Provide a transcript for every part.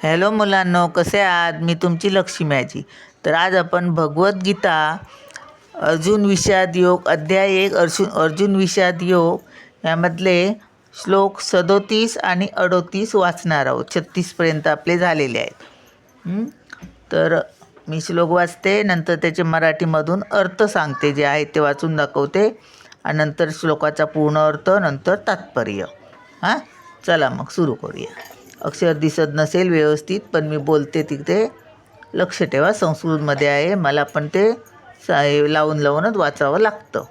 Hello मुलांनो, कसे आहात? मी तुमची लक्ष्मी आजी. तर आज आपण भगवद्गीता अर्जुन विषाद योग अध्याय 1 अर्जुन विषाद योग यामधले श्लोक 37 आणि 38 वाचणार आहोत. 36पर्यंत आपले झालेले आहेत. तर मी श्लोक वाचते, नंतर त्याचे मराठीमधून अर्थ सांगते, जे आहे ते वाचून दाखवते, आणि नंतर श्लोकाचा पूर्ण अर्थ, नंतर तात्पर्य. हां, चला मग सुरू करूया. अक्षर दिसत नसेल व्यवस्थित, पण मी बोलते तिथे लक्ष ठेवा. संस्कृतमध्ये आहे, मला पण ते लावूनच वाचावं लागतं.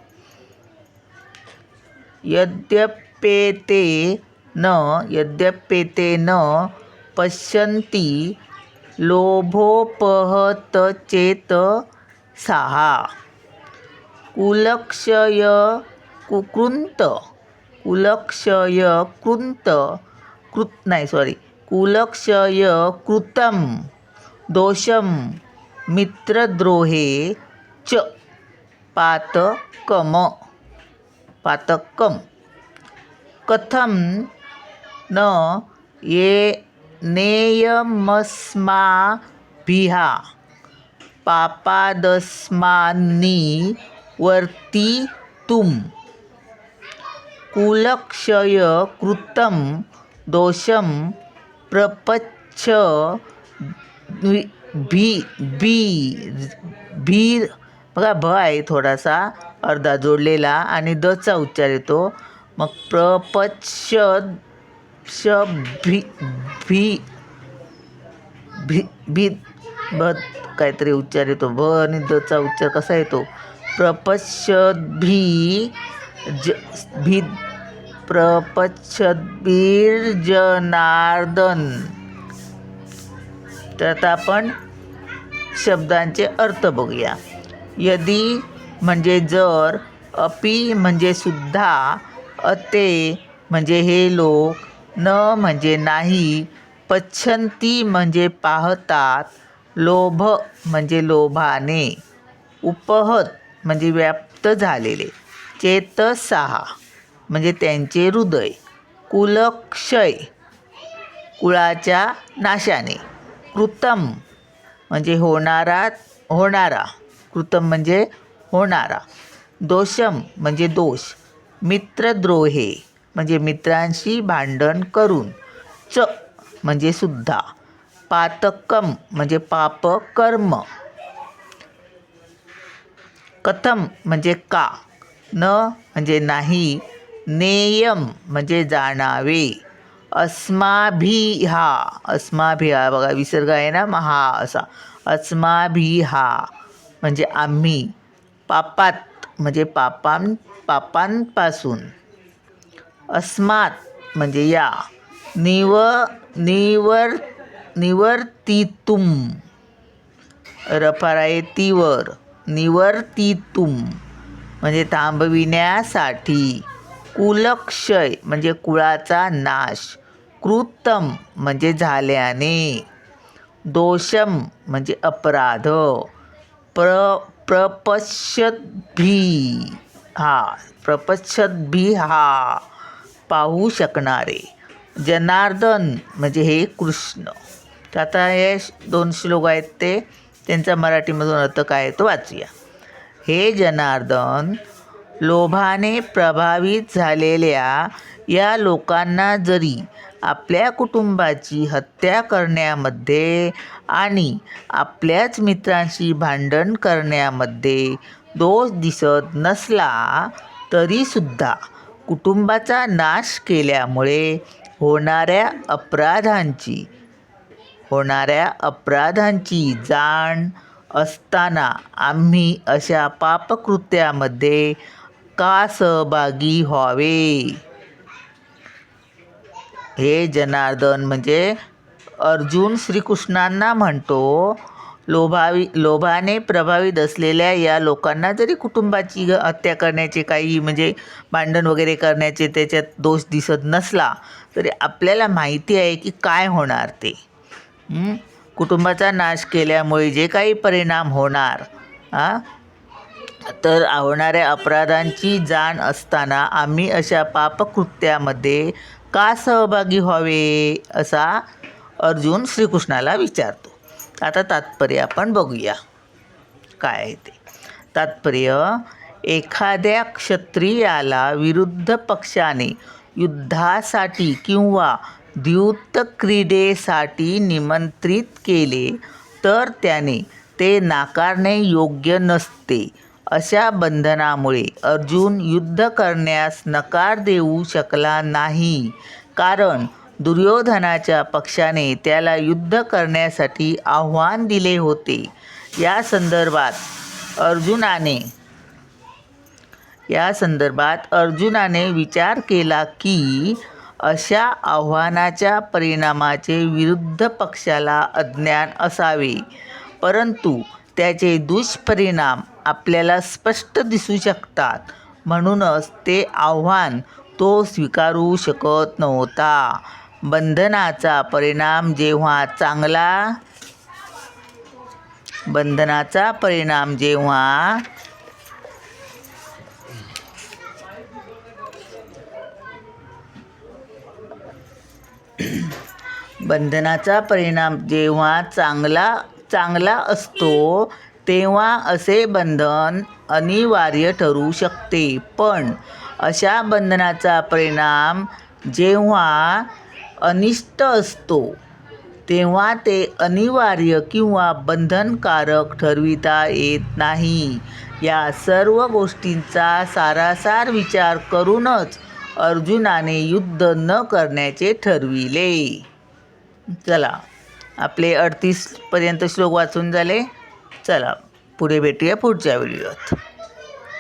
यद्यप्येते न पश्यन्ति लोभोपहत चेत साहा कुलक्षय कृतं दोषं मित्रद्रोहे च पातकम् कथं न नेयमस्माभिः पापादस्मान्निवर्तितुं कुलक्षय कृतं दोषं प्रपच्छ भीर. बघा, भ आहे थोडासा अर्धा जोडलेला आणि दचा उच्चार येतो. मग प्रपच्छ भी काहीतरी उच्चार येतो. भ आणि दचा उच्चार कसा येतो? प्रपच्छद्भिर्जनार्दन. तर आता आपण शब्दांचे अर्थ बघूया. यदि म्हणजे जर, अपि म्हणजे सुद्धा, अते म्हणजे हे लोक, न म्हणजे नाही, पच्छन्ति म्हणजे पाहतात, लोभ म्हणजे लोभाने, उपहत म्हणजे व्याप्त झालेले, चेतसहा म्हणजे त्यांचे हृदय, कुलक्षय कुळाच्या नाशाने, कृतं म्हणजे होणारा, कृतं म्हणजे होणारा, दोषम म्हणजे दोष, मित्रद्रोहे म्हणजे मित्रांशी भांडण करून, च म्हणजे सुद्धा, पातकम म्हणजे पाप कर्म, कथम म्हणजे का, न म्हणजे नाही, नेयम म्हणजे जाणावे, अस्माभिहा बघा विसर्ग आहे ना, महा असा, अस्माभिहा म्हणजे आम्ही, पापात म्हणजे पापांपासून, अस्मात म्हणजे या, निवर्तितुम रफार आहे तीवर, निवर्तितुम म्हणजे थांबविण्यासाठी, कुलक्षय म्हणजे कुळाचा नाश, कृतम म्हणजे झाल्याने, दोषम म्हणजे अपराध, प्रपच्छद्भिहा पाहू शकणारे, जनार्दन म्हणजे हे कृष्ण. तर आता हे 2 श्लोक आहेत, ते त्यांचा मराठीमधून अर्थ काय तो वाचूया. हे जनार्दन, लोभाने प्रभावित झालेल्या या लोकांना जरी आपल्या कुटुंबाची हत्या करण्यामध्ये आणि आपल्याच मित्रांशी भांडण करण्यामध्ये दोष दिसत नसला, तरीसुद्धा कुटुंबाचा नाश केल्यामुळे होणाऱ्या अपराधांची जाण असताना आम्ही अशा पापकृत्यामध्ये का सहभागी व्हावे? हे जनार्दन म्हणजे अर्जुन श्रीकृष्णांना म्हणतो, लोभाने प्रभावित असलेल्या या लोकांना जरी कुटुंबाची हत्या करण्याचे काही म्हणजे भांडण वगैरे करण्याचे त्याच्यात दोष दिसत नसला, तरी आपल्याला माहिती आहे की काय होणार ते. कुटुंबाचा नाश केल्यामुळे जे काही परिणाम होणार, तर होणाऱ्या अपराधांची जाण असताना आम्ही अशा पापकृत्यामध्ये का सहभागी व्हावे, असा अर्जुन श्रीकृष्णाला विचारतो. आता तात्पर्य आपण बघूया काय आहे ते. तात्पर्य: एखाद्या क्षत्रियाला विरुद्ध पक्षाने युद्धासाठी किंवा द्यूत क्रीडेसाठी निमंत्रित केले तर त्याने ते नाकारणे योग्य नसते. अशा बंधनामुळे अर्जुन युद्ध करण्यास नकार देऊ शकला नाही, कारण दुर्योधनाच्या पक्षाने त्याला युद्ध करण्यासाठी आव्हान दिले होते. या संदर्भात अर्जुनाने विचार केला की अशा आव्हानाच्या परिणामाचे विरुद्ध पक्षाला अज्ञान असावे, परंतु त्याचे दुष्परिणाम आपल्याला स्पष्ट दिसू शकतात. म्हणूनच ते आव्हान तो स्वीकारू शकत नव्हता. बंधनाचा परिणाम जेव्हा चांगला असतो तेव्हा असे बंधन अनिवार्य ठरू शकते, पण अशा बंधनाचा परिणाम जेव्हा अनिष्ट असतो तेव्हा ते अनिवार्य किंवा बंधनकारक ठरविता येत नाही. या सर्व गोष्टींचा सारासार विचार करूनच अर्जुनाने युद्ध न करण्याचे ठरविले. चला, आपले 38 पर्यंत श्लोक वाचून झाले. चला, पुढे भेटूया पुढच्या व्हिडिओत.